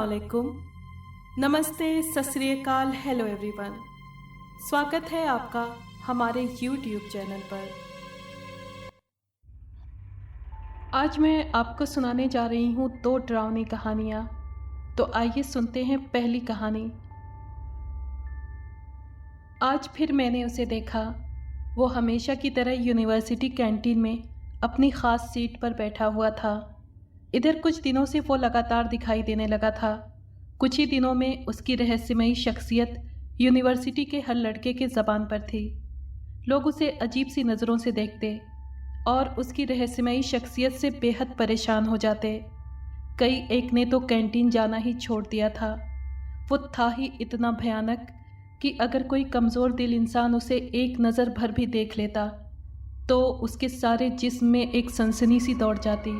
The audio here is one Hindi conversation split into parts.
अस्सलामुअलैकुम, नमस्ते, सत श्री अकाल, हेलो एवरीवन। स्वागत है आपका हमारे YouTube चैनल पर। आज मैं आपको सुनाने जा रही हूँ 2 डरावनी कहानियाँ। तो आइए सुनते हैं पहली कहानी। आज फिर मैंने उसे देखा। वो हमेशा की तरह यूनिवर्सिटी कैंटीन में अपनी ख़ास सीट पर बैठा हुआ था। इधर कुछ दिनों से वो लगातार दिखाई देने लगा था। कुछ ही दिनों में उसकी रहस्यमयी शख्सियत यूनिवर्सिटी के हर लड़के के ज़बान पर थी। लोग उसे अजीब सी नज़रों से देखते और उसकी रहस्यमयी शख्सियत से बेहद परेशान हो जाते। कई एक ने तो कैंटीन जाना ही छोड़ दिया था। वो था ही इतना भयानक कि अगर कोई कमज़ोर दिल इंसान उसे एक नज़र भर भी देख लेता तो उसके सारे जिस्म में एक सनसनी सी दौड़ जाती।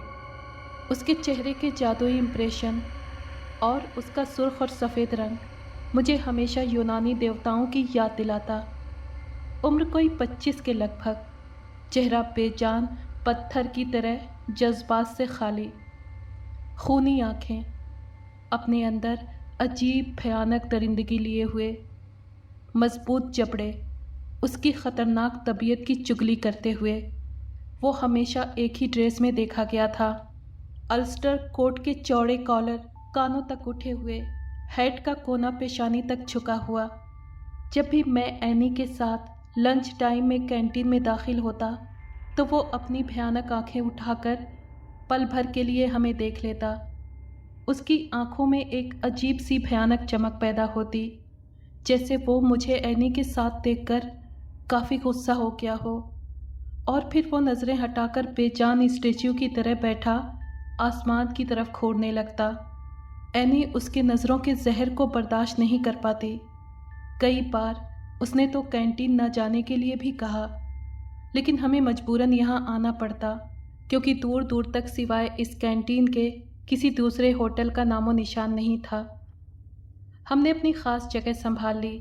उसके चेहरे के जादुई इम्प्रेशन और उसका सुर्ख और सफ़ेद रंग मुझे हमेशा यूनानी देवताओं की याद दिलाता। उम्र कोई 25 के लगभग, चेहरा बेजान पत्थर की तरह जज्बात से खाली, खूनी आँखें, अपने अंदर अजीब भयानक दरिंदगी लिए हुए, मजबूत जबड़े, उसकी ख़तरनाक तबीयत की चुगली करते हुए। वो हमेशा एक ही ड्रेस में देखा गया था। अल्स्टर कोट के चौड़े कॉलर कानों तक उठे हुए, हैट का कोना पेशानी तक झुका हुआ। जब भी मैं एनी के साथ लंच टाइम में कैंटीन में दाखिल होता तो वो अपनी भयानक आंखें उठाकर पल भर के लिए हमें देख लेता। उसकी आंखों में एक अजीब सी भयानक चमक पैदा होती, जैसे वो मुझे एनी के साथ देखकर काफ़ी गुस्सा हो गया हो। और फिर वो नज़रें हटाकर बेजान स्टैच्यू की तरह बैठा आसमान की तरफ घूरने लगता। एनी उसके नज़रों के जहर को बर्दाश्त नहीं कर पाती। कई बार उसने तो कैंटीन न जाने के लिए भी कहा, लेकिन हमें मजबूरन यहाँ आना पड़ता क्योंकि दूर दूर तक सिवाय इस कैंटीन के किसी दूसरे होटल का नामो निशान नहीं था। हमने अपनी ख़ास जगह संभाल ली।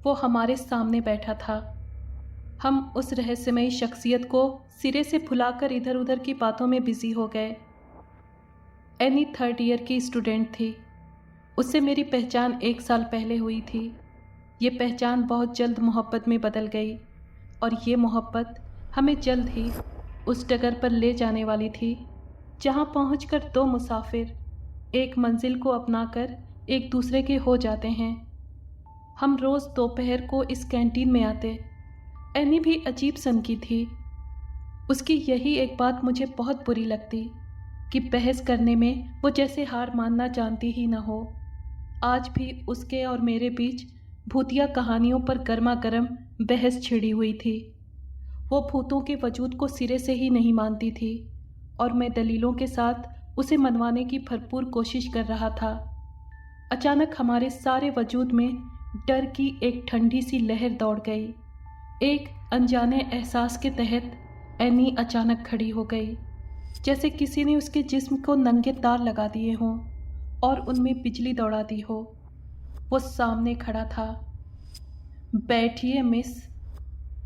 वो हमारे सामने बैठा था। हम उस रहस्यमयी शख्सियत को सिरे से भुलाकर इधर उधर की बातों में बिजी हो गए। एनी 3rd ईयर की स्टूडेंट थी। उससे मेरी पहचान 1 साल पहले हुई थी। ये पहचान बहुत जल्द मोहब्बत में बदल गई और ये मोहब्बत हमें जल्द ही उस डगर पर ले जाने वाली थी जहाँ पहुंचकर 2 मुसाफिर एक मंजिल को अपनाकर एक दूसरे के हो जाते हैं। हम रोज़ दोपहर को इस कैंटीन में आते। एनी भी अजीब सन की थी। उसकी यही एक बात मुझे बहुत बुरी लगती कि बहस करने में वो जैसे हार मानना जानती ही न हो। आज भी उसके और मेरे बीच भूतिया कहानियों पर गर्मा गर्म बहस छिड़ी हुई थी। वो भूतों के वजूद को सिरे से ही नहीं मानती थी और मैं दलीलों के साथ उसे मनवाने की भरपूर कोशिश कर रहा था। अचानक हमारे सारे वजूद में डर की एक ठंडी सी लहर दौड़ गई। एक अनजाने एहसास के तहत एनी अचानक खड़ी हो गई, जैसे किसी ने उसके जिस्म को नंगे तार लगा दिए हों और उनमें बिजली दौड़ा दी हो। वो सामने खड़ा था। बैठिए मिस,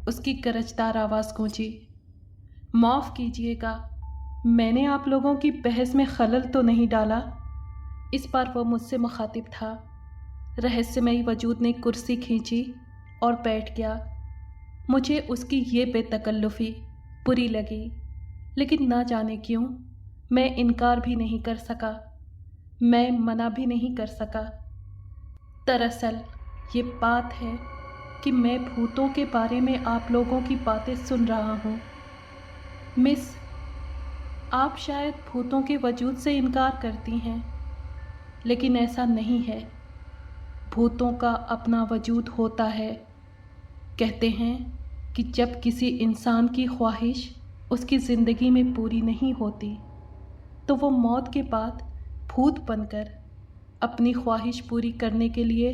उसकी गरजदार आवाज़ गूंजी। माफ़ कीजिएगा, मैंने आप लोगों की बहस में खलल तो नहीं डाला? इस बार वो मुझसे मुखातिब था। रहस्यमयी वजूद ने कुर्सी खींची और बैठ गया। मुझे उसकी ये बेतकल्लुफ़ी बुरी लगी, लेकिन ना जाने क्यों मैं इनकार भी नहीं कर सका, मैं मना भी नहीं कर सका। दरअसल ये बात है कि मैं भूतों के बारे में आप लोगों की बातें सुन रहा हूँ। मिस, आप शायद भूतों के वजूद से इनकार करती हैं, लेकिन ऐसा नहीं है। भूतों का अपना वजूद होता है। कहते हैं कि जब किसी इंसान की ख्वाहिश उसकी ज़िंदगी में पूरी नहीं होती तो वो मौत के बाद भूत बनकर अपनी ख्वाहिश पूरी करने के लिए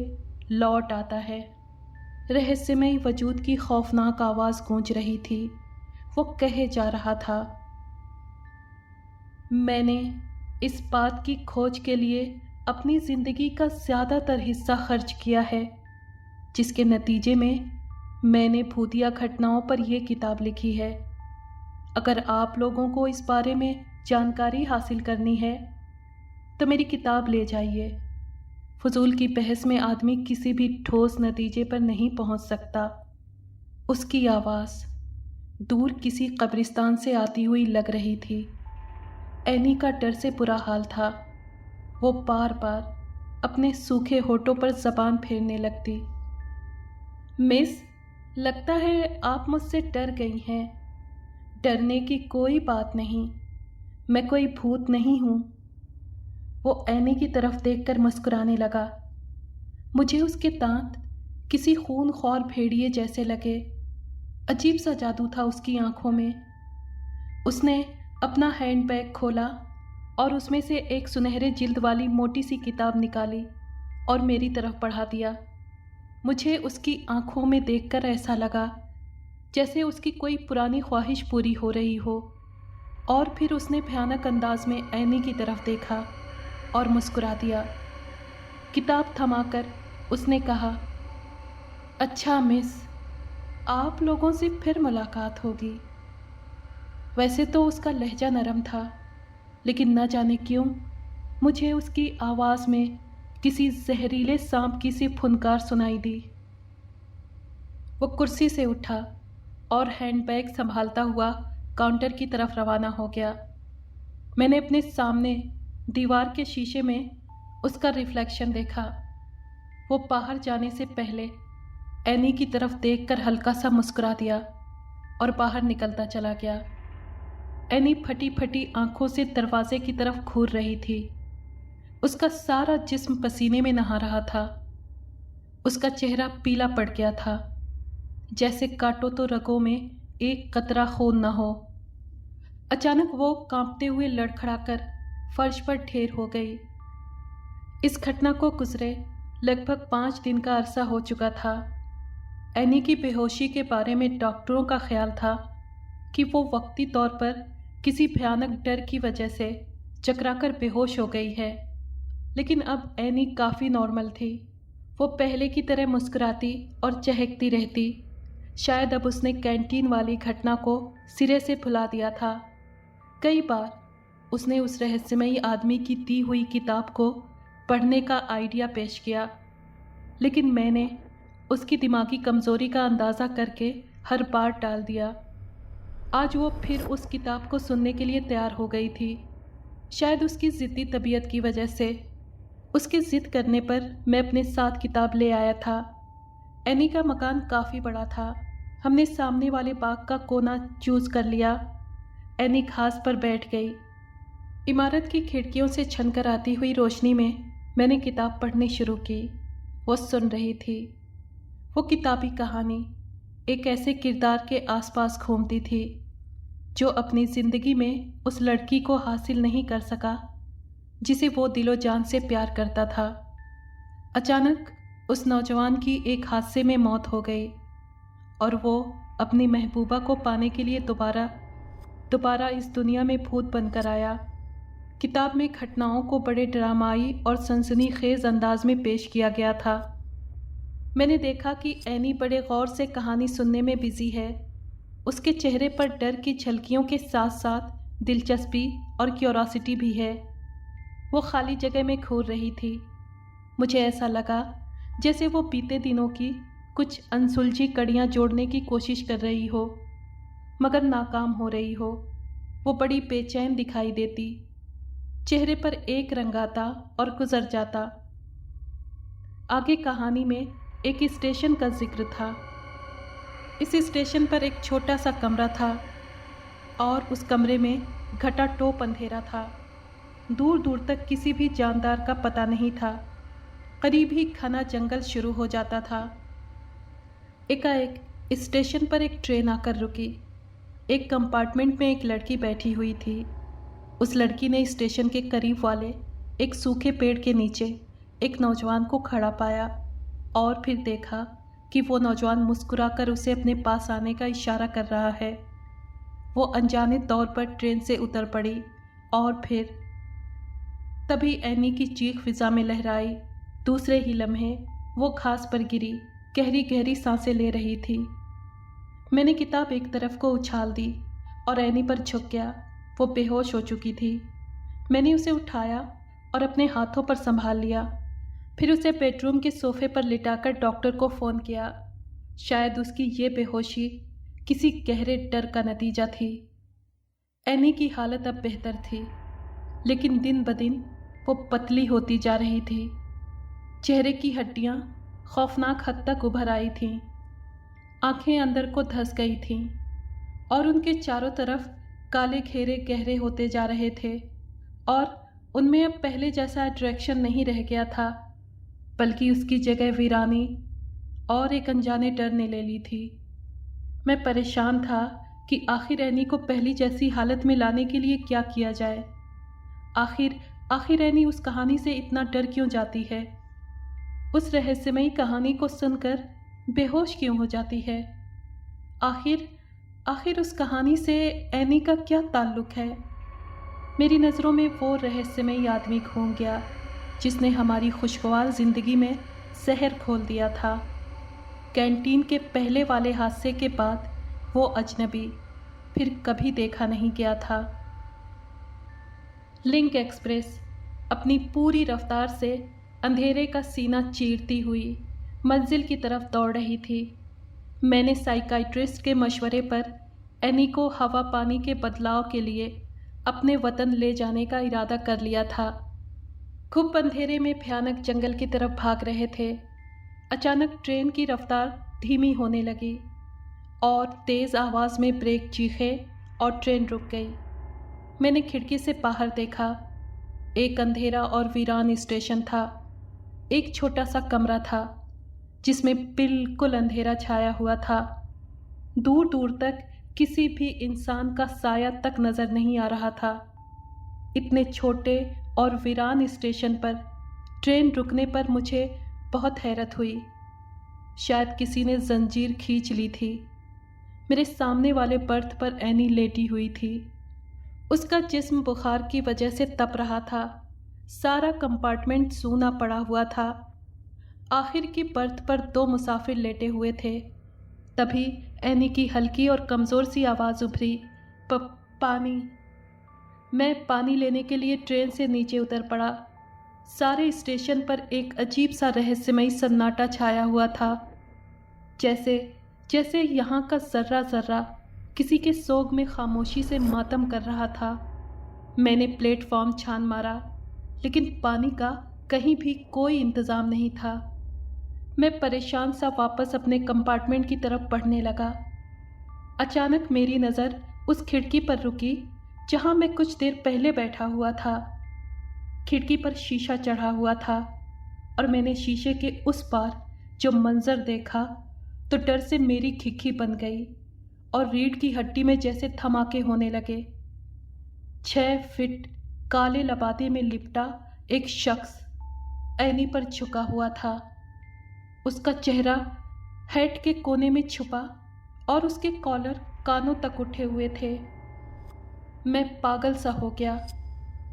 लौट आता है। रहस्यमयी वजूद की खौफनाक आवाज़ गूंज रही थी। वो कहे जा रहा था, मैंने इस बात की खोज के लिए अपनी ज़िंदगी का ज़्यादातर हिस्सा खर्च किया है, जिसके नतीजे में मैंने भूतिया घटनाओं पर यह किताब लिखी है। अगर आप लोगों को इस बारे में जानकारी हासिल करनी है तो मेरी किताब ले जाइए। फजूल की बहस में आदमी किसी भी ठोस नतीजे पर नहीं पहुंच सकता। उसकी आवाज़ दूर किसी कब्रिस्तान से आती हुई लग रही थी। एनी का डर से बुरा हाल था। वो बार बार अपने सूखे होठों पर जबान फेरने लगती। मिस, लगता है आप मुझसे डर गई हैं। डरने की कोई बात नहीं, मैं कोई भूत नहीं हूँ। वो एनी की तरफ देखकर मुस्कुराने लगा। मुझे उसके दांत किसी खूनख्वार भेड़िए जैसे लगे। अजीब सा जादू था उसकी आंखों में। उसने अपना हैंडबैग खोला और उसमें से एक सुनहरे जिल्द वाली मोटी सी किताब निकाली और मेरी तरफ बढ़ा दिया। मुझे उसकी आंखों में देखकर ऐसा लगा जैसे उसकी कोई पुरानी ख्वाहिश पूरी हो रही हो। और फिर उसने भयानक अंदाज में एनी की तरफ देखा और मुस्कुरा दिया। किताब थमाकर उसने कहा, अच्छा मिस, आप लोगों से फिर मुलाकात होगी। वैसे तो उसका लहजा नरम था, लेकिन न जाने क्यों मुझे उसकी आवाज़ में किसी जहरीले सांप की सी फुनकार सुनाई दी। वो कुर्सी से उठा और हैंडबैग संभालता हुआ काउंटर की तरफ रवाना हो गया। मैंने अपने सामने दीवार के शीशे में उसका रिफ्लेक्शन देखा। वो बाहर जाने से पहले एनी की तरफ देखकर हल्का सा मुस्कुरा दिया और बाहर निकलता चला गया। एनी फटी फटी आंखों से दरवाजे की तरफ घूर रही थी। उसका सारा जिस्म पसीने में नहा रहा था। उसका चेहरा पीला पड़ गया था, जैसे काटो तो रगों में एक कतरा खून न हो। अचानक वो कांपते हुए लड़खड़ाकर फर्श पर ढेर हो गई। इस घटना को गुजरे लगभग 5 दिन का अरसा हो चुका था। एनी की बेहोशी के बारे में डॉक्टरों का ख्याल था कि वो वक्ती तौर पर किसी भयानक डर की वजह से चकराकर बेहोश हो गई है, लेकिन अब एनी काफ़ी नॉर्मल थी। वो पहले की तरह मुस्कुराती और चहकती रहती। शायद अब उसने कैंटीन वाली घटना को सिरे से भुला दिया था। कई बार उसने उस रहस्यमयी आदमी की दी हुई किताब को पढ़ने का आइडिया पेश किया, लेकिन मैंने उसकी दिमागी कमज़ोरी का अंदाज़ा करके हर बार टाल दिया। आज वो फिर उस किताब को सुनने के लिए तैयार हो गई थी। शायद उसकी ज़िद्दी तबीयत की वजह से। उसके ज़िद करने पर मैं अपने साथ किताब ले आया था। एनी का मकान काफ़ी बड़ा था। हमने सामने वाले बाग का कोना चूज़ कर लिया। एनी घास पर बैठ गई। इमारत की खिड़कियों से छनकर आती हुई रोशनी में मैंने किताब पढ़नी शुरू की। वो सुन रही थी। वो किताबी कहानी एक ऐसे किरदार के आसपास घूमती थी जो अपनी ज़िंदगी में उस लड़की को हासिल नहीं कर सका जिसे वो दिलो जान से प्यार करता था। अचानक उस नौजवान की एक हादसे में मौत हो गई और वो अपनी महबूबा को पाने के लिए दोबारा इस दुनिया में भूत बनकर आया। किताब में घटनाओं को बड़े ड्रामाई और सनसनीखेज अंदाज में पेश किया गया था। मैंने देखा कि एनी बड़े गौर से कहानी सुनने में बिजी है। उसके चेहरे पर डर की झलकियों के साथ साथ दिलचस्पी और क्यूरोसिटी भी है। वो खाली जगह में घूर रही थी। मुझे ऐसा लगा जैसे वो बीते दिनों की कुछ अनसुलझी कड़ियाँ जोड़ने की कोशिश कर रही हो, मगर नाकाम हो रही हो। वो बड़ी बेचैन दिखाई देती। चेहरे पर एक रंग आता और गुजर जाता। आगे कहानी में एक स्टेशन का जिक्र था। इस स्टेशन पर एक छोटा सा कमरा था और उस कमरे में घटाटोप अंधेरा था। दूर दूर तक किसी भी जानदार का पता नहीं था। करीब ही घना जंगल शुरू हो जाता था। एकाएक स्टेशन पर एक ट्रेन आकर रुकी। एक कंपार्टमेंट में एक लड़की बैठी हुई थी। उस लड़की ने स्टेशन के करीब वाले एक सूखे पेड़ के नीचे एक नौजवान को खड़ा पाया और फिर देखा कि वो नौजवान मुस्कुराकर उसे अपने पास आने का इशारा कर रहा है। वो अनजाने तौर पर ट्रेन से उतर पड़ी और फिर तभी एनी की चीख फिजा में लहराई। दूसरे ही लम्हे वो घास पर गिरी, गहरी गहरी सांसें ले रही थी। मैंने किताब एक तरफ को उछाल दी और एनी पर झुक गया। वो बेहोश हो चुकी थी। मैंने उसे उठाया और अपने हाथों पर संभाल लिया। फिर उसे बेडरूम के सोफे पर लिटाकर डॉक्टर को फ़ोन किया। शायद उसकी ये बेहोशी किसी गहरे डर का नतीजा थी। एनी की हालत अब बेहतर थी, लेकिन दिन ब दिन वो पतली होती जा रही थी। चेहरे की हड्डियां खौफनाक हद तक उभर आई थीं। आंखें अंदर को धंस गई थीं और उनके चारों तरफ काले घेरे गहरे होते जा रहे थे और उनमें अब पहले जैसा अट्रैक्शन नहीं रह गया था, बल्कि उसकी जगह वीरानी और एक अनजाने डर ने ले ली थी। मैं परेशान था कि आखिर एनी को पहली जैसी हालत में लाने के लिए क्या किया जाए। आखिर एनी उस कहानी से इतना डर क्यों जाती है? उस रहस्यमयी कहानी को सुनकर बेहोश क्यों हो जाती है? आखिर उस कहानी से एनी का क्या ताल्लुक है? मेरी नज़रों में वो रहस्यमयी आदमी घूम गया जिसने हमारी खुशगवार ज़िंदगी में जहर घोल दिया था। कैंटीन के पहले वाले हादसे के बाद वो अजनबी फिर कभी देखा नहीं गया था। लिंक एक्सप्रेस अपनी पूरी रफ्तार से अंधेरे का सीना चीरती हुई मंजिल की तरफ दौड़ रही थी। मैंने साइकाइट्रिस्ट के मशवरे पर एनी को हवा पानी के बदलाव के लिए अपने वतन ले जाने का इरादा कर लिया था। खूब अंधेरे में भयानक जंगल की तरफ भाग रहे थे। अचानक ट्रेन की रफ्तार धीमी होने लगी और तेज़ आवाज़ में ब्रेक चीखे और ट्रेन रुक गई। मैंने खिड़की से बाहर देखा। एक अंधेरा और वीरान स्टेशन था। एक छोटा सा कमरा था जिसमें बिल्कुल अंधेरा छाया हुआ था। दूर दूर तक किसी भी इंसान का साया तक नज़र नहीं आ रहा था। इतने छोटे और वीरान स्टेशन पर ट्रेन रुकने पर मुझे बहुत हैरत हुई। शायद किसी ने जंजीर खींच ली थी। मेरे सामने वाले बर्थ पर एनी लेटी हुई थी। उसका जिस्म बुखार की वजह से तप रहा था। सारा कंपार्टमेंट सूना पड़ा हुआ था। आखिर की बर्थ पर 2 मुसाफिर लेटे हुए थे। तभी एनी की हल्की और कमज़ोर सी आवाज़ उभरी, पानी। मैं पानी लेने के लिए ट्रेन से नीचे उतर पड़ा। सारे स्टेशन पर एक अजीब सा रहस्यमयी सन्नाटा छाया हुआ था, जैसे यहाँ का ज़र्रा ज़र्रा किसी के सोग में खामोशी से मातम कर रहा था। मैंने प्लेटफॉर्म छान मारा, लेकिन पानी का कहीं भी कोई इंतज़ाम नहीं था। मैं परेशान सा वापस अपने कंपार्टमेंट की तरफ बढ़ने लगा। अचानक मेरी नज़र उस खिड़की पर रुकी जहाँ मैं कुछ देर पहले बैठा हुआ था। खिड़की पर शीशा चढ़ा हुआ था और मैंने शीशे के उस पार जो मंजर देखा तो डर से मेरी खिखी बन गई और रीढ़ की हड्डी में जैसे धमाके होने लगे। 6 फीट काले लबादे में लिपटा एक शख्स एनी पर झुका हुआ था। उसका चेहरा हेड के कोने में छुपा और उसके कॉलर कानों तक उठे हुए थे। मैं पागल सा हो गया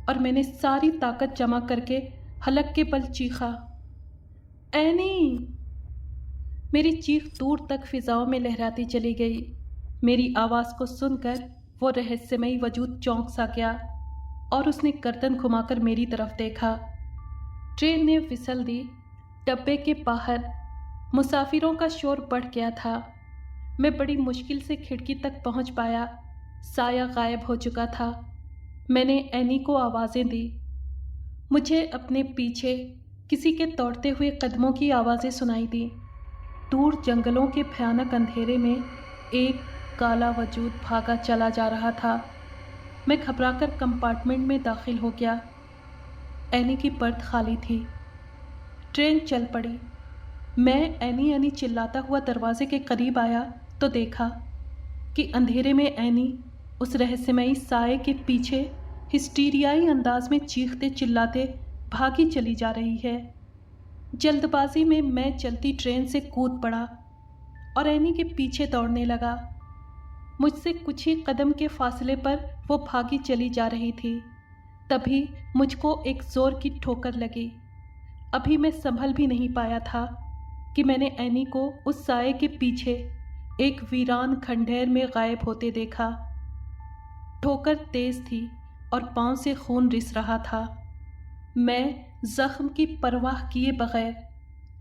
और मैंने सारी ताकत जमा करके हलक के बल चीखा, एनी। मेरी चीख दूर तक फिजाओं में लहराती चली गई। मेरी आवाज़ को सुनकर वो रहस्यमयी वजूद चौंक सा गया और उसने गर्दन घुमाकर मेरी तरफ देखा। ट्रेन ने फिसल दी। डब्बे के बाहर मुसाफिरों का शोर बढ़ गया था। मैं बड़ी मुश्किल से खिड़की तक पहुंच पाया। साया गायब हो चुका था। मैंने एनी को आवाज़ें दी। मुझे अपने पीछे किसी के दौड़ते हुए कदमों की आवाज़ें सुनाई दी। दूर जंगलों के भयानक अंधेरे में एक काला वजूद भागा चला जा रहा था। मैं घबराकर कंपार्टमेंट में दाखिल हो गया। एनी की बर्थ खाली थी। ट्रेन चल पड़ी। मैं एनी चिल्लाता हुआ दरवाजे के करीब आया तो देखा कि अंधेरे में एनी उस रहस्यमयी साए के पीछे हिस्टीरियाई अंदाज में चीखते चिल्लाते भागी चली जा रही है। जल्दबाजी में मैं चलती ट्रेन से कूद पड़ा और एनी के पीछे दौड़ने लगा। मुझसे कुछ ही कदम के फासले पर वो भागी चली जा रही थी। तभी मुझको एक जोर की ठोकर लगी। अभी मैं संभल भी नहीं पाया था कि मैंने एनी को उस साए के पीछे एक वीरान खंडहर में गायब होते देखा। ठोकर तेज थी और पांव से खून रिस रहा था। मैं जख्म की परवाह किए बगैर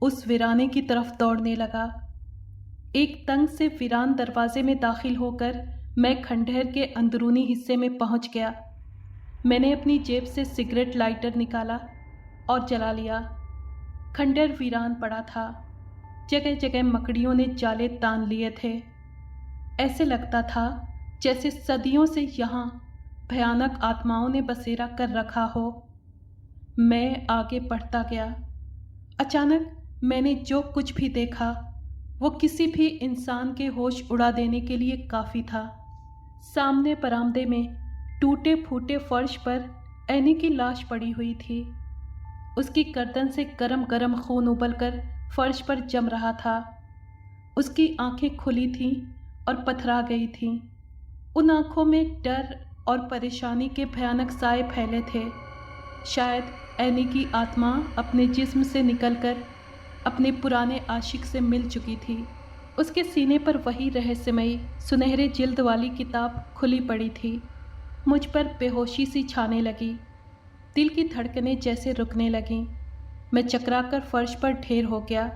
उस वीराने की तरफ दौड़ने लगा। एक तंग से वीरान दरवाजे में दाखिल होकर मैं खंडहर के अंदरूनी हिस्से में पहुंच गया। मैंने अपनी जेब से सिगरेट लाइटर निकाला और जला लिया। खंडहर वीरान पड़ा था। जगह जगह मकड़ियों ने जाले तान लिए थे। ऐसे लगता था जैसे सदियों से यहाँ भयानक आत्माओं ने बसेरा कर रखा हो। मैं आगे बढ़ता गया। अचानक मैंने जो कुछ भी देखा वो किसी भी इंसान के होश उड़ा देने के लिए काफ़ी था। सामने बरामदे में टूटे फूटे फर्श पर एनी की लाश पड़ी हुई थी। उसकी गर्दन से गरम गरम खून उबलकर फर्श पर जम रहा था। उसकी आंखें खुली थीं और पथरा गई थीं। उन आंखों में डर और परेशानी के भयानक साए फैले थे। शायद एनी की आत्मा अपने जिस्म से निकलकर अपने पुराने आशिक से मिल चुकी थी। उसके सीने पर वही रहस्यमयी सुनहरे जिल्द वाली किताब खुली पड़ी थी। मुझ पर बेहोशी सी छाने लगी। दिल की धड़कनें जैसे रुकने लगीं। मैं चकराकर फर्श पर ढेर हो गया।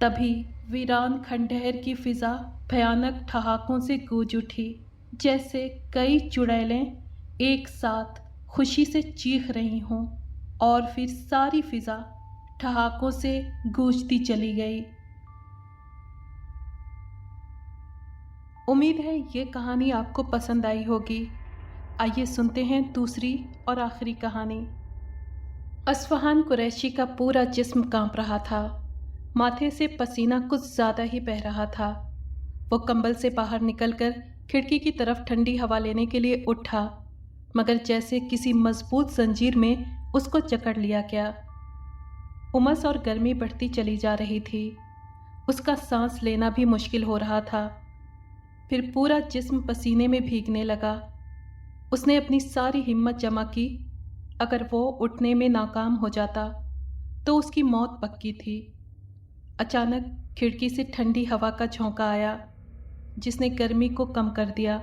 तभी वीरान खंडहर की फिजा भयानक ठहाकों से गूंज उठी, जैसे कई चुड़ैलें एक साथ खुशी से चीख रही हों। और फिर सारी फिजा ठहाकों से गूंजती चली गई। उम्मीद है ये कहानी आपको पसंद आई होगी। आइए सुनते हैं दूसरी और आखिरी कहानी। अस्फहान कुरैशी का पूरा जिस्म कांप रहा था। माथे से पसीना कुछ ज़्यादा ही बह रहा था। वो कंबल से बाहर निकलकर खिड़की की तरफ ठंडी हवा लेने के लिए उठा, मगर जैसे किसी मजबूत जंजीर में उसको जकड़ लिया गया। उमस और गर्मी बढ़ती चली जा रही थी। उसका सांस लेना भी मुश्किल हो रहा था। फिर पूरा जिस्म पसीने में भीगने लगा। उसने अपनी सारी हिम्मत जमा की। अगर वो उठने में नाकाम हो जाता तो उसकी मौत पक्की थी। अचानक खिड़की से ठंडी हवा का झोंका आया, जिसने गर्मी को कम कर दिया।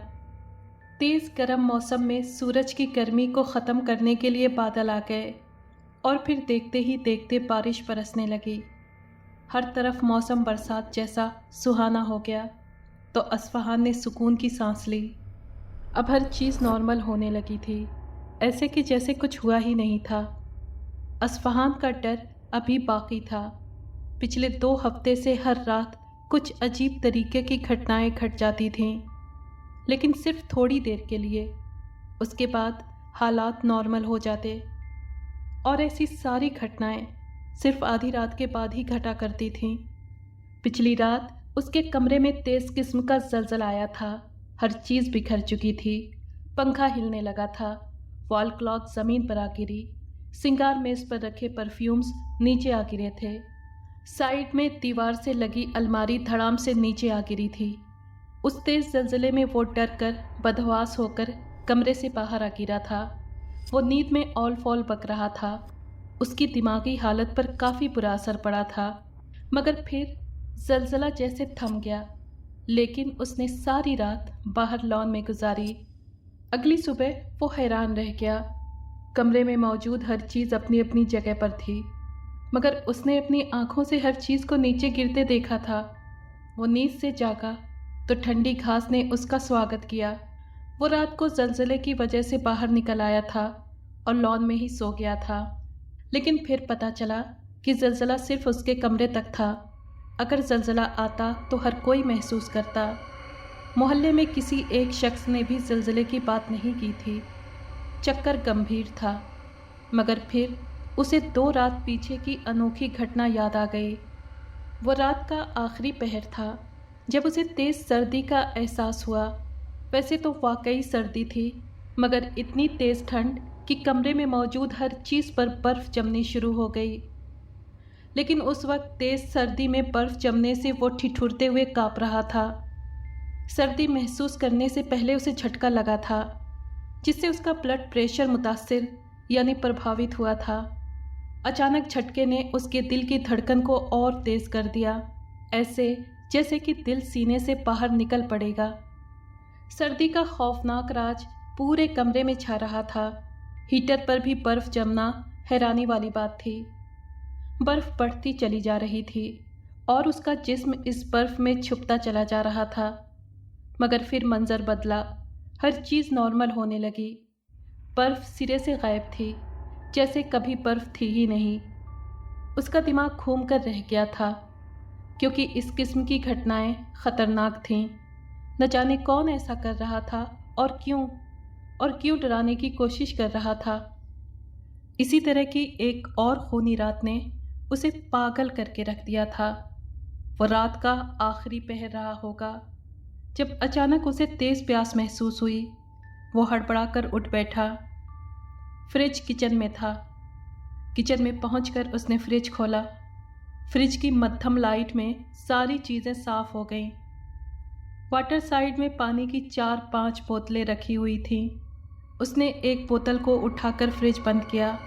तेज़ गर्म मौसम में सूरज की गर्मी को ख़त्म करने के लिए बादल आ गए और फिर देखते ही देखते बारिश बरसने लगी। हर तरफ मौसम बरसात जैसा सुहाना हो गया तो अस्फहान ने सुकून की सांस ली। अब हर चीज़ नॉर्मल होने लगी थी, ऐसे कि जैसे कुछ हुआ ही नहीं था। अस्फहान का डर अभी बाकी था। पिछले 2 हफ्ते से हर रात कुछ अजीब तरीके की घटनाएं घट जाती थीं, लेकिन सिर्फ थोड़ी देर के लिए। उसके बाद हालात नॉर्मल हो जाते और ऐसी सारी घटनाएं सिर्फ आधी रात के बाद ही घटा करती थीं। पिछली रात उसके कमरे में तेज़ किस्म का ज़लज़ला आया था। हर चीज़ बिखर चुकी थी। पंखा हिलने लगा था। वॉल क्लॉक ज़मीन पर आ गिरी। सिंगार मेज़ पर रखे परफ्यूम्स नीचे आ गिरे थे। साइड में दीवार से लगी अलमारी धड़ाम से नीचे आ गिरी थी। उस तेज़ ज़लज़ले में वो डर कर बदहवास होकर कमरे से बाहर आ गिरा था। वो नींद में औल फौल बक रहा था। उसकी दिमागी हालत पर काफ़ी बुरा असर पड़ा था। मगर फिर ज़लज़ला जैसे थम गया, लेकिन उसने सारी रात बाहर लॉन में गुजारी। अगली सुबह वो हैरान रह गया। कमरे में मौजूद हर चीज़ अपनी अपनी जगह पर थी, मगर उसने अपनी आँखों से हर चीज़ को नीचे गिरते देखा था। वो नींद से जागा तो ठंडी घास ने उसका स्वागत किया। वो रात को ज़लज़ले की वजह से बाहर निकल आया था और लॉन में ही सो गया था। लेकिन फिर पता चला कि ज़लज़ला सिर्फ उसके कमरे तक था। अगर ज़लज़ला आता तो हर कोई महसूस करता। मोहल्ले में किसी एक शख्स ने भी ज़लज़ले की बात नहीं की थी। चक्कर गंभीर था, मगर फिर उसे 2 रात पीछे की अनोखी घटना याद आ गई। वो रात का आखिरी पहर था जब उसे तेज़ सर्दी का एहसास हुआ। वैसे तो वाकई सर्दी थी, मगर इतनी तेज़ ठंड कि कमरे में मौजूद हर चीज़ पर बर्फ़ जमनी शुरू हो गई। लेकिन उस वक्त तेज़ सर्दी में बर्फ़ जमने से वो ठिठुरते हुए काँप रहा था। सर्दी महसूस करने से पहले उसे झटका लगा था, जिससे उसका ब्लड प्रेशर मुतासिर यानी प्रभावित हुआ था। अचानक झटके ने उसके दिल की धड़कन को और तेज़ कर दिया, ऐसे जैसे कि दिल सीने से बाहर निकल पड़ेगा। सर्दी का खौफनाक राज पूरे कमरे में छा रहा था। हीटर पर भी बर्फ़ जमना हैरानी वाली बात थी। बर्फ बढ़ती चली जा रही थी और उसका जिस्म इस बर्फ में छुपता चला जा रहा था। मगर फिर मंजर बदला, हर चीज़ नॉर्मल होने लगी। बर्फ सिरे से गायब थी, जैसे कभी बर्फ थी ही नहीं। उसका दिमाग घूम कर रह गया था, क्योंकि इस किस्म की घटनाएं खतरनाक थीं। न जाने कौन ऐसा कर रहा था और क्यों डराने की कोशिश कर रहा था। इसी तरह की एक और खूनी रात ने उसे पागल करके रख दिया था। वो रात का आखिरी पहर रहा होगा जब अचानक उसे तेज़ प्यास महसूस हुई। वो हड़बड़ाकर उठ बैठा। फ्रिज किचन में था। किचन में पहुंचकर उसने फ्रिज खोला। फ्रिज की मध्यम लाइट में सारी चीज़ें साफ हो गईं। वाटर साइड में पानी की 4-5 बोतलें रखी हुई थीं। उसने एक बोतल को उठाकर फ्रिज बंद किया,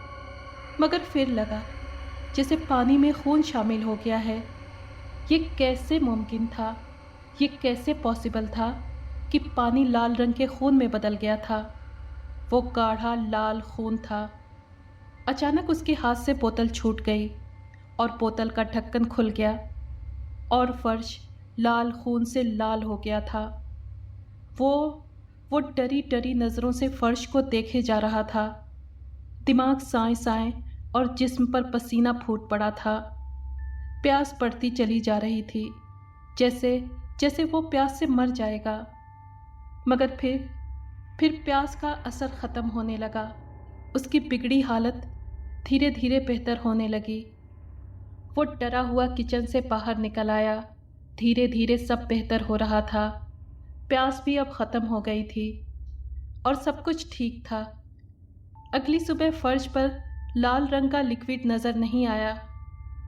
मगर फिर लगा जैसे पानी में खून शामिल हो गया है। ये कैसे मुमकिन था? ये कैसे पॉसिबल था कि पानी लाल रंग के खून में बदल गया था? वो गाढ़ा लाल खून था। अचानक उसके हाथ से बोतल छूट गई और बोतल का ढक्कन खुल गया और फर्श लाल खून से लाल हो गया था। वो डरी डरी नज़रों से फर्श को देखे जा रहा था। दिमाग साए साए और जिस्म पर पसीना फूट पड़ा था। प्यास बढ़ती चली जा रही थी, जैसे वो प्यास से मर जाएगा। मगर फिर प्यास का असर ख़त्म होने लगा। उसकी बिगड़ी हालत धीरे धीरे बेहतर होने लगी। वो डरा हुआ किचन से बाहर निकल आया। धीरे धीरे सब बेहतर हो रहा था। प्यास भी अब ख़त्म हो गई थी और सब कुछ ठीक था। अगली सुबह फर्श पर लाल रंग का लिक्विड नज़र नहीं आया।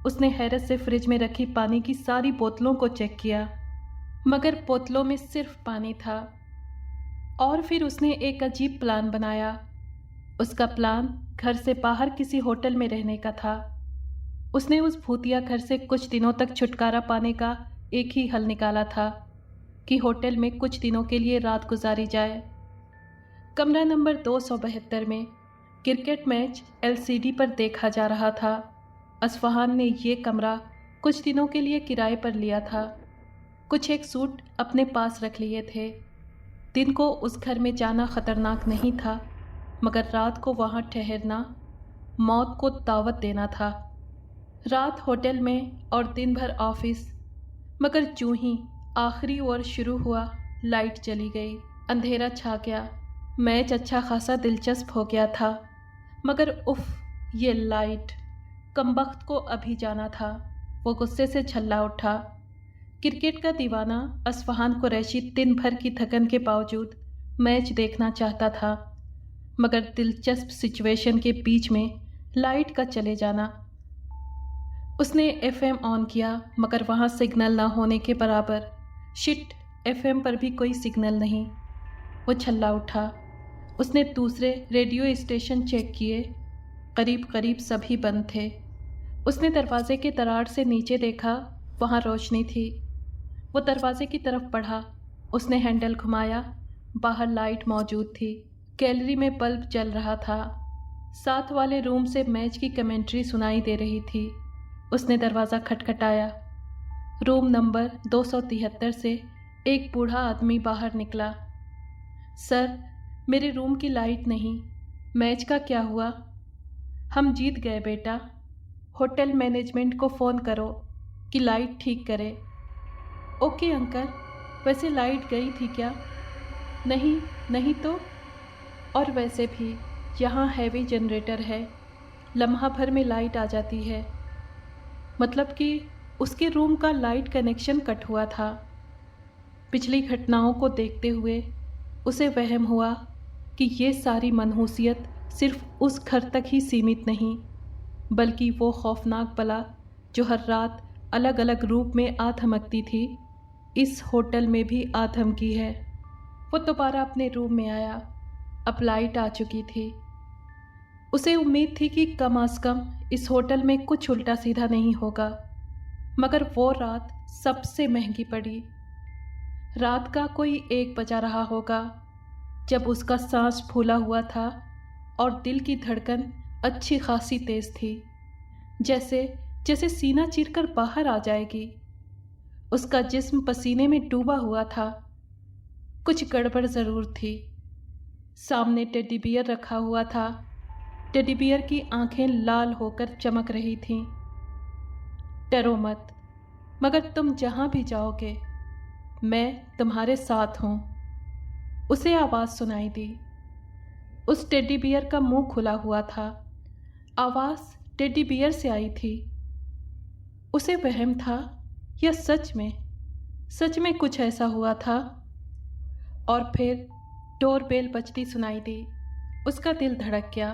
उसने हैरत से फ्रिज में रखी पानी की सारी बोतलों को चेक किया, मगर बोतलों में सिर्फ पानी था। और फिर उसने एक अजीब प्लान बनाया। उसका प्लान घर से बाहर किसी होटल में रहने का था। उसने उस भूतिया घर से कुछ दिनों तक छुटकारा पाने का एक ही हल निकाला था कि होटल में कुछ दिनों के लिए रात गुजारी जाए। कमरा नंबर 272 में क्रिकेट मैच एलसीडी पर देखा जा रहा था। असफ़हान ने ये कमरा कुछ दिनों के लिए किराए पर लिया था। कुछ एक सूट अपने पास रख लिए थे। दिन को उस घर में जाना ख़तरनाक नहीं था, मगर रात को वहाँ ठहरना मौत को दावत देना था। रात होटल में और दिन भर ऑफिस, मगर जूं ही आखिरी ओवर शुरू हुआ, लाइट चली गई। अंधेरा छा गया। मैच अच्छा खासा दिलचस्प हो गया था, मगर उफ, ये लाइट! कमबख्त को अभी जाना था। वो गुस्से से झल्ला उठा। क्रिकेट का दीवाना असफ़हान कुरैशी दिन भर की थकन के बावजूद मैच देखना चाहता था, मगर दिलचस्प सिचुएशन के बीच में लाइट का चले जाना। उसने एफएम ऑन किया, मगर वहाँ सिग्नल ना होने के बराबर। शिट, एफएम पर भी कोई सिग्नल नहीं। वो झल्ला उठा। उसने दूसरे रेडियो स्टेशन चेक किए, करीब करीब सभी बंद थे। उसने दरवाजे के दरार से नीचे देखा, वहाँ रोशनी थी। वो दरवाजे की तरफ बढ़ा। उसने हैंडल घुमाया। बाहर लाइट मौजूद थी। गैलरी में बल्ब जल रहा था। साथ वाले रूम से मैच की कमेंट्री सुनाई दे रही थी। उसने दरवाज़ा खटखटाया। रूम नंबर 273 से एक बूढ़ा आदमी बाहर निकला। सर, मेरे रूम की लाइट नहीं। मैच का क्या हुआ? हम जीत गए बेटा। होटल मैनेजमेंट को फ़ोन करो कि लाइट ठीक करे। Okay uncle. वैसे लाइट गई थी क्या? नहीं तो। और वैसे भी यहाँ हैवी जनरेटर है, लम्हा भर में लाइट आ जाती है। मतलब कि उसके रूम का लाइट कनेक्शन कट हुआ था। पिछली घटनाओं को देखते हुए उसे वहम हुआ कि ये सारी मनहूसियत सिर्फ उस घर तक ही सीमित नहीं, बल्कि वो खौफनाक बला जो हर रात अलग अलग रूप में आ धमकती थी, इस होटल में भी आ धमकी है। वो दोबारा अपने रूम में आया। अब लाइट आ चुकी थी। उसे उम्मीद थी कि कम अज़ कम इस होटल में कुछ उल्टा सीधा नहीं होगा, मगर वो रात सबसे महंगी पड़ी। रात का कोई 1 बजा रहा होगा जब उसका सांस फूला हुआ था और दिल की धड़कन अच्छी खासी तेज थी, जैसे जैसे सीना चीरकर बाहर आ जाएगी। उसका जिस्म पसीने में डूबा हुआ था। कुछ गड़बड़ ज़रूर थी। सामने टेडी बियर रखा हुआ था। टेडी बियर की आंखें लाल होकर चमक रही थीं। डरो मत, मगर तुम जहां भी जाओगे मैं तुम्हारे साथ हूं। उसे आवाज़ सुनाई दी। उस टेडी बियर का मुंह खुला हुआ था। आवाज़ टेडी बियर से आई थी। उसे वहम था या सच में कुछ ऐसा हुआ था। और फिर डोर बेल बजती सुनाई दी। उसका दिल धड़क गया।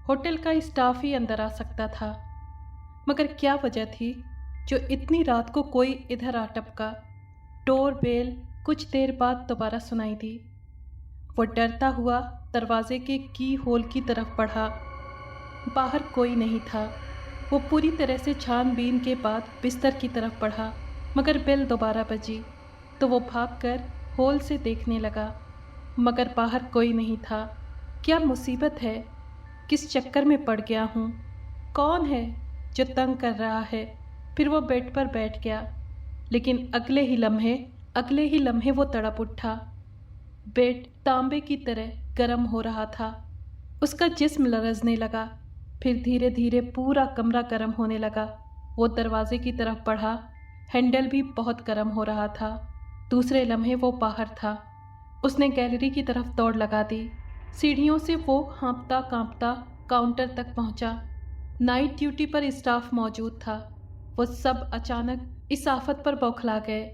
होटल का स्टाफ ही अंदर आ सकता था, मगर क्या वजह थी जो इतनी रात को कोई इधर आ टपका। डोर बेल कुछ देर बाद दोबारा सुनाई दी। वो डरता हुआ दरवाजे के की होल की तरफ बढ़ा। बाहर कोई नहीं था। वो पूरी तरह से छानबीन के बाद बिस्तर की तरफ बढ़ा, मगर बेल दोबारा बजी तो वो भागकर होल से देखने लगा, मगर बाहर कोई नहीं था। क्या मुसीबत है? किस चक्कर में पड़ गया हूँ? कौन है जो तंग कर रहा है? फिर वो बेड पर बैठ गया, लेकिन अगले ही लम्हे वो तड़प उठा। बेड तांबे की तरह गर्म हो रहा था। उसका जिस्म लरजने लगा। फिर धीरे धीरे पूरा कमरा गर्म होने लगा। वो दरवाजे की तरफ बढ़ा। हैंडल भी बहुत गर्म हो रहा था। दूसरे लम्हे वो बाहर था। उसने गैलरी की तरफ दौड़ लगा दी। सीढ़ियों से वो हाँफता कांपता काउंटर तक पहुंचा। नाइट ड्यूटी पर स्टाफ मौजूद था। वो सब अचानक इस आफत पर बौखला गए।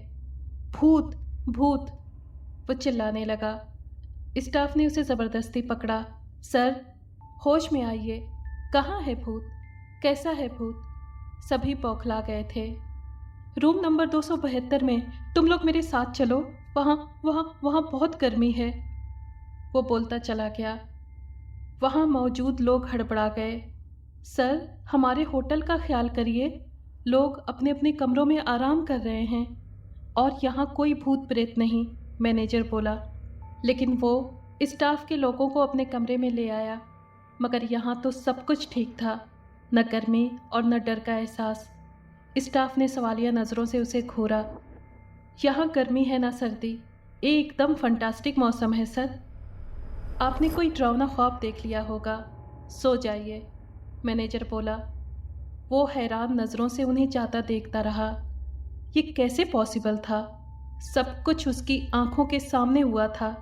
भूत भूत, वो चिल्लाने लगा। स्टाफ ने उसे ज़बरदस्ती पकड़ा। सर, होश में आइए। कहाँ है भूत? कैसा है भूत? सभी बौखला गए थे। रूम नंबर 272 में। तुम लोग मेरे साथ चलो। वहाँ वहाँ वहाँ बहुत गर्मी है, वो बोलता चला गया। वहाँ मौजूद लोग हड़बड़ा गए। सर, हमारे होटल का ख्याल करिए। लोग अपने अपने कमरों में आराम कर रहे हैं और यहाँ कोई भूत प्रेत नहीं, मैनेजर बोला। लेकिन वो स्टाफ के लोगों को अपने कमरे में ले आया, मगर यहाँ तो सब कुछ ठीक था। न गर्मी और न डर का एहसास। स्टाफ ने सवालिया नज़रों से उसे घूरा। यहाँ गर्मी है ना सर्दी, ये एकदम फंटास्टिक मौसम है सर। आपने कोई डरावना ख्वाब देख लिया होगा। सो जाइए, मैनेजर बोला। वो हैरान नज़रों से उन्हें जाता देखता रहा। ये कैसे पॉसिबल था? सब कुछ उसकी आंखों के सामने हुआ था।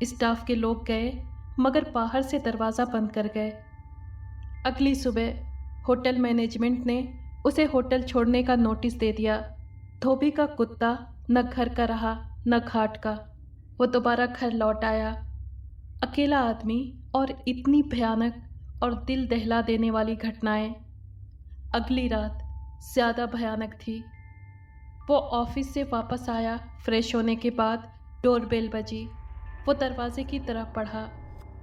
स्टाफ के लोग गए, मगर बाहर से दरवाज़ा बंद कर गए। अगली सुबह होटल मैनेजमेंट ने उसे होटल छोड़ने का नोटिस दे दिया। धोबी का कुत्ता न घर का रहा न घाट का। वो दोबारा घर लौट आया। अकेला आदमी और इतनी भयानक और दिल दहला देने वाली घटनाएं। अगली रात ज़्यादा भयानक थी। वो ऑफिस से वापस आया। फ्रेश होने के बाद डोरबेल बजी। वो दरवाजे की तरफ बढ़ा।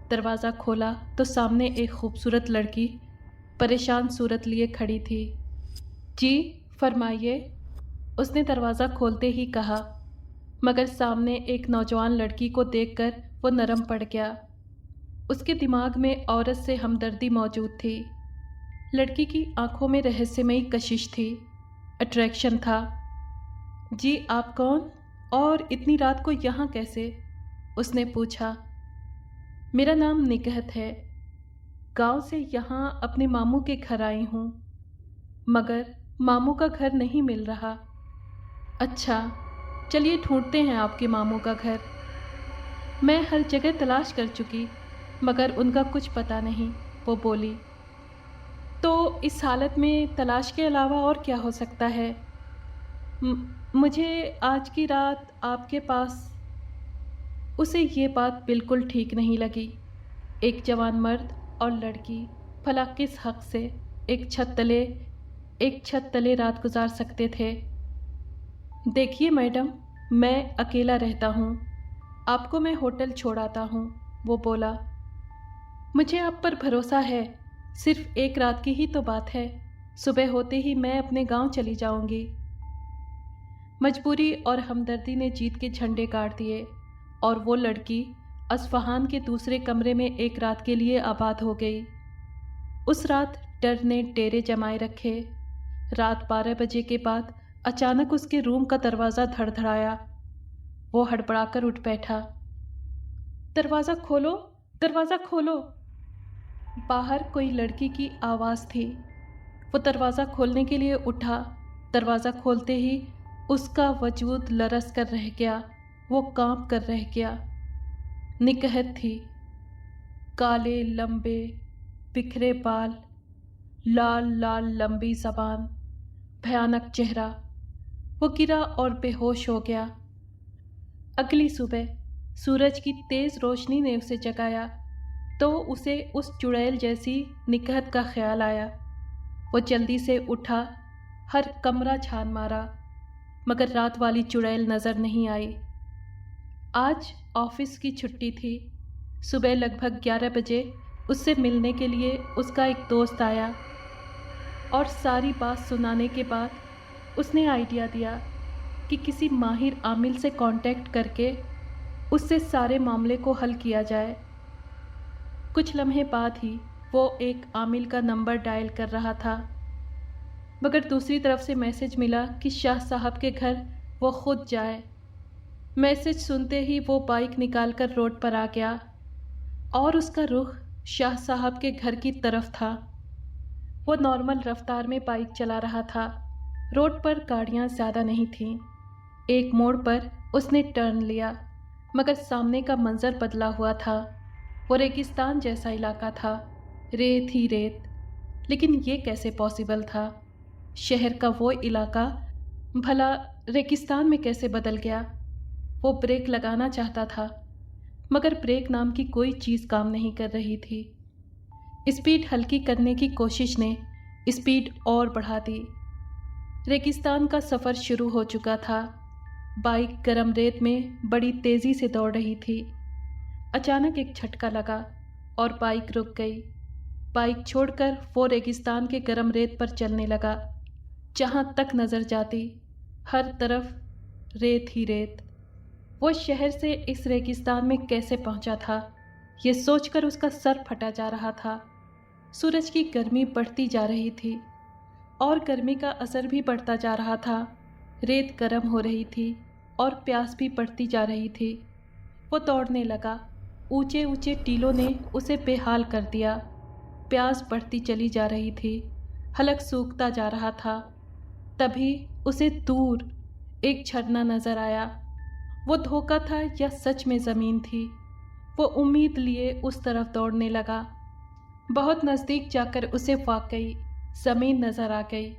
दरवाज़ा खोला तो सामने एक खूबसूरत लड़की परेशान सूरत लिए खड़ी थी। जी फरमाइए, उसने दरवाज़ा खोलते ही कहा, मगर सामने एक नौजवान लड़की को देखकर वो नरम पड़ गया। उसके दिमाग में औरत से हमदर्दी मौजूद थी। लड़की की आंखों में रहस्यमयी कशिश थी, अट्रैक्शन था। जी आप कौन और इतनी रात को यहाँ कैसे? उसने पूछा। मेरा नाम निकहत है। गांव से यहाँ अपने मामू के घर आई हूँ, मगर मामू का घर नहीं मिल रहा। अच्छा, चलिए ढूंढते हैं आपके मामू का घर। मैं हर जगह तलाश कर चुकी, मगर उनका कुछ पता नहीं, वो बोली। तो इस हालत में तलाश के अलावा और क्या हो सकता है? मुझे आज की रात आपके पास। उसे ये बात बिल्कुल ठीक नहीं लगी। एक जवान मर्द और लड़की भला किस हक से एक छत तले रात गुजार सकते थे? देखिए मैडम, मैं अकेला रहता हूँ, आपको मैं होटल छोड़ाता हूँ, वो बोला। मुझे आप पर भरोसा है। सिर्फ एक रात की ही तो बात है। सुबह होते ही मैं अपने गांव चली जाऊंगी। मजबूरी और हमदर्दी ने जीत के झंडे गाड़ दिए और वो लड़की अस्फहान के दूसरे कमरे में एक रात के लिए आबाद हो गई। उस रात डर ने डेरे जमाए रखे। रात 12 बजे के बाद अचानक उसके रूम का दरवाज़ा धड़धड़ाया। वो हड़बड़ाकर उठ बैठा। दरवाज़ा खोलो, दरवाज़ा खोलो। बाहर कोई लड़की की आवाज़ थी। वो दरवाज़ा खोलने के लिए उठा। दरवाज़ा खोलते ही उसका वजूद लरस कर रह गया। वो कांप कर रह गया। निकहत थी, काले लंबे बिखरे बाल, लाल लाल लंबी ज़बान, भयानक चेहरा। वो गिरा और बेहोश हो गया। अगली सुबह सूरज की तेज़ रोशनी ने उसे जगाया तो उसे उस चुड़ैल जैसी निकहत का ख्याल आया। वो जल्दी से उठा, हर कमरा छान मारा, मगर रात वाली चुड़ैल नज़र नहीं आई। आज ऑफिस की छुट्टी थी। सुबह लगभग 11 बजे उससे मिलने के लिए उसका एक दोस्त आया और सारी बात सुनाने के बाद उसने आइडिया दिया कि किसी माहिर आमिल से कांटेक्ट करके उससे सारे मामले को हल किया जाए। कुछ लम्हे बाद ही वो एक आमिल का नंबर डायल कर रहा था, मगर दूसरी तरफ से मैसेज मिला कि शाह साहब के घर वो खुद जाए। मैसेज सुनते ही वो बाइक निकालकर रोड पर आ गया और उसका रुख शाह साहब के घर की तरफ था। वो नॉर्मल रफ्तार में बाइक चला रहा था। रोड पर गाड़ियाँ ज़्यादा नहीं थीं। एक मोड़ पर उसने टर्न लिया, मगर सामने का मंजर बदला हुआ था। वो रेगिस्तान जैसा इलाका था, रेत ही रेत। लेकिन ये कैसे पॉसिबल था? शहर का वो इलाका भला रेगिस्तान में कैसे बदल गया? वो ब्रेक लगाना चाहता था, मगर ब्रेक नाम की कोई चीज़ काम नहीं कर रही थी। स्पीड हल्की करने की कोशिश ने स्पीड और बढ़ा दी। रेगिस्तान का सफ़र शुरू हो चुका था। बाइक गरम रेत में बड़ी तेज़ी से दौड़ रही थी। अचानक एक झटका लगा और बाइक रुक गई। बाइक छोड़कर वो रेगिस्तान के गरम रेत पर चलने लगा। जहाँ तक नज़र जाती हर तरफ रेत ही रेत। वो शहर से इस रेगिस्तान में कैसे पहुंचा था, ये सोचकर उसका सर फटा जा रहा था। सूरज की गर्मी बढ़ती जा रही थी और गर्मी का असर भी बढ़ता जा रहा था। रेत गर्म हो रही थी और प्यास भी बढ़ती जा रही थी। वो दौड़ने लगा। ऊंचे ऊंचे टीलों ने उसे बेहाल कर दिया। प्यास बढ़ती चली जा रही थी। हलक सूखता जा रहा था। तभी उसे दूर एक झरना नज़र आया। वो धोखा था या सच में ज़मीन थी? वो उम्मीद लिए उस तरफ दौड़ने लगा। बहुत नज़दीक जाकर उसे वाकई ज़मीन नज़र आ गई।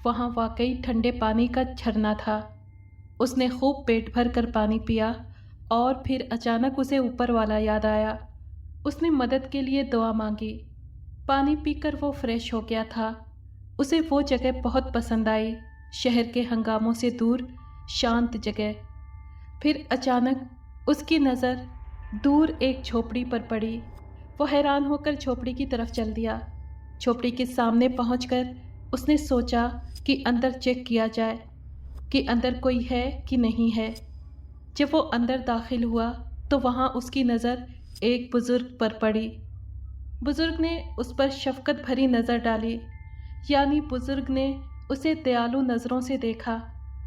वहाँ वाकई ठंडे पानी का झरना था। उसने खूब पेट भर कर पानी पिया और फिर अचानक उसे ऊपर वाला याद आया। उसने मदद के लिए दुआ मांगी। पानी पीकर वो फ्रेश हो गया था। उसे वो जगह बहुत पसंद आई, शहर के हंगामों से दूर शांत जगह। फिर अचानक उसकी नज़र दूर एक झोपड़ी पर पड़ी। वो हैरान होकर झोपड़ी की तरफ चल दिया। झोपड़ी के सामने पहुंचकर उसने सोचा कि अंदर चेक किया जाए कि अंदर कोई है कि नहीं है। जब वो अंदर दाखिल हुआ तो वहाँ उसकी नज़र एक बुज़ुर्ग पर पड़ी। बुज़ुर्ग ने उस पर शफ़क़त भरी नज़र डाली, यानी बुज़ुर्ग ने उसे दयालु नज़रों से देखा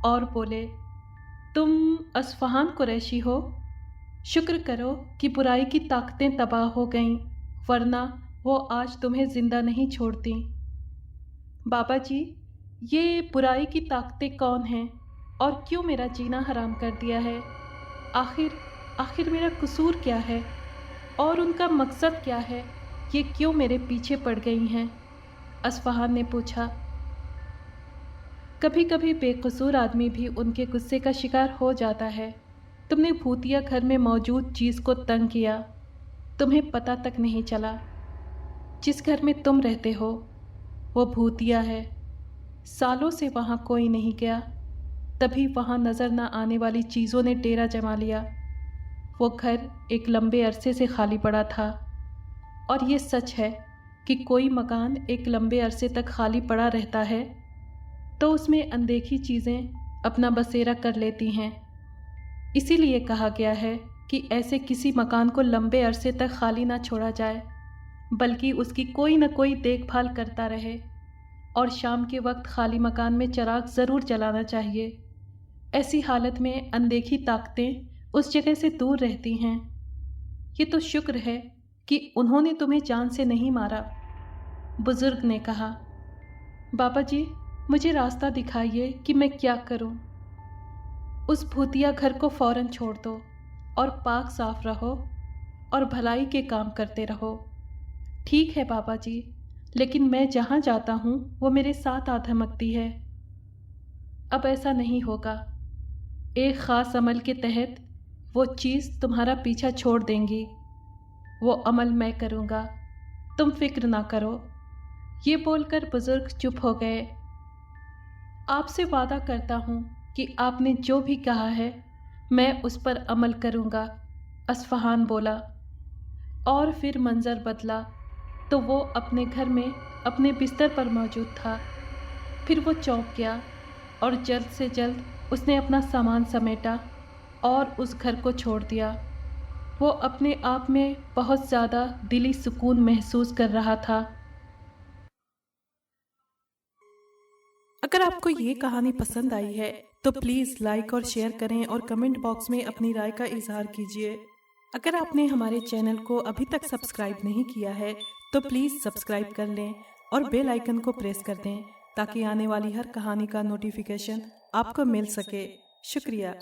और बोले, तुम अस्फ़हान कुरैशी हो? शुक्र करो कि बुराई की ताकतें तबाह हो गईं, वरना वो आज तुम्हें ज़िंदा नहीं छोड़ती। बाबा जी, ये बुराई की ताकतें कौन हैं और क्यों मेरा जीना हराम कर दिया है? आखिर मेरा कसूर क्या है और उनका मकसद क्या है? ये क्यों मेरे पीछे पड़ गई हैं? अस्फ़हान ने पूछा। कभी कभी बेकसूर आदमी भी उनके गुस्से का शिकार हो जाता है। तुमने भूतिया घर में मौजूद चीज़ को तंग किया, तुम्हें पता तक नहीं चला। जिस घर में तुम रहते हो वो भूतिया है। सालों से वहाँ कोई नहीं गया, तभी वहाँ नज़र न आने वाली चीज़ों ने डेरा जमा लिया। वो घर एक लंबे अरसे से खाली पड़ा था। और ये सच है कि कोई मकान एक लंबे अरसे तक खाली पड़ा रहता है तो उसमें अनदेखी चीज़ें अपना बसेरा कर लेती हैं। इसीलिए कहा गया है कि ऐसे किसी मकान को लंबे अरसे तक खाली ना छोड़ा जाए, बल्कि उसकी कोई न कोई देखभाल करता रहे। और शाम के वक्त खाली मकान में चिराग ज़रूर जलाना चाहिए। ऐसी हालत में अनदेखी ताकतें उस जगह से दूर रहती हैं। ये तो शुक्र है कि उन्होंने तुम्हें जान से नहीं मारा, बुजुर्ग ने कहा। बाबा जी, मुझे रास्ता दिखाइए कि मैं क्या करूं। उस भूतिया घर को फौरन छोड़ दो और पाक साफ रहो और भलाई के काम करते रहो। ठीक है बाबा जी, लेकिन मैं जहाँ जाता हूँ वो मेरे साथ आ धमकती है। अब ऐसा नहीं होगा। एक ख़ास अमल के तहत वो चीज़ तुम्हारा पीछा छोड़ देंगी। वो अमल मैं करूँगा, तुम फिक्र ना करो। ये बोलकर बुजुर्ग चुप हो गए। आपसे वादा करता हूँ कि आपने जो भी कहा है मैं उस पर अमल करूँगा, अस्फ़हान बोला। और फिर मंजर बदला तो वो अपने घर में अपने बिस्तर पर मौजूद था। फिर वो चौंक गया और जल्द से जल्द उसने अपना सामान समेटा और उस घर को छोड़ दिया। वो अपने आप में बहुत ज़्यादा दिली सुकून महसूस कर रहा था। अगर आपको ये कहानी पसंद आई है तो प्लीज़ लाइक और शेयर करें और कमेंट बॉक्स में अपनी राय का इजहार कीजिए। अगर आपने हमारे चैनल को अभी तक सब्सक्राइब नहीं किया है तो प्लीज़ सब्सक्राइब कर लें और बेल आइकन को प्रेस कर दें ताकि आने वाली हर कहानी का नोटिफिकेशन आपको मिल सके। शुक्रिया।